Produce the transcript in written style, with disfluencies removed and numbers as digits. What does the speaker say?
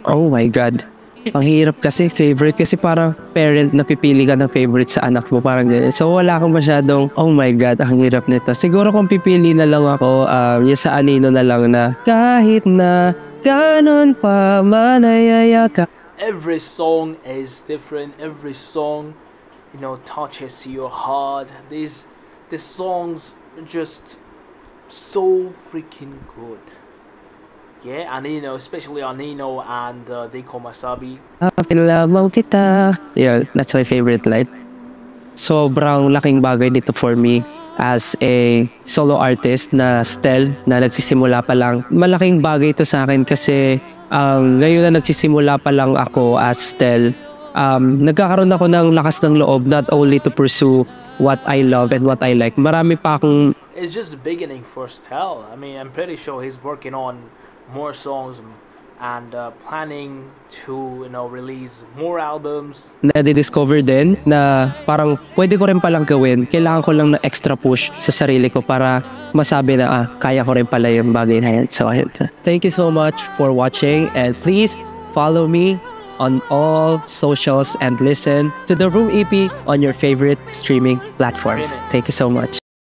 Oh my God. Ang hirap kasi, favorite. Kasi parang parent na pipili ka ng favorite sa anak mo. Parang ganyan. So wala akong masyadong, oh my God, ang hirap nito. Siguro kung pipili na lang ako, yung sa Anino na lang na, kahit na ganon pa manayaya ka. Every song is different. Every song, touches your heart. These songs are just so freaking good. Yeah, Anino, especially Anino and Deiko Masabi. Pinalabaw kita. Yeah, that's my favorite line. Sobrang laking bagay dito for me as a solo artist na still na nagsisimula pa lang. Malaking bagay ito sa akin kasi ngayon na nagsisimula pa lang ako as still, nagkakaroon ako ng lakas ng loob not only to pursue what I love and what I like. Marami pa akong It's just the beginning for Stel. I mean, I'm pretty sure he's working on more songs and planning to release more albums. na-discover din na parang pwede ko rin palang gawin. Kailangan ko lang na extra push sa sarili ko para masabi na kaya ko rin pala yung bagay na yan. So, ayun. Thank you so much for watching and please follow me on all socials and listen to The Room EP on your favorite streaming platforms. Thank you so much.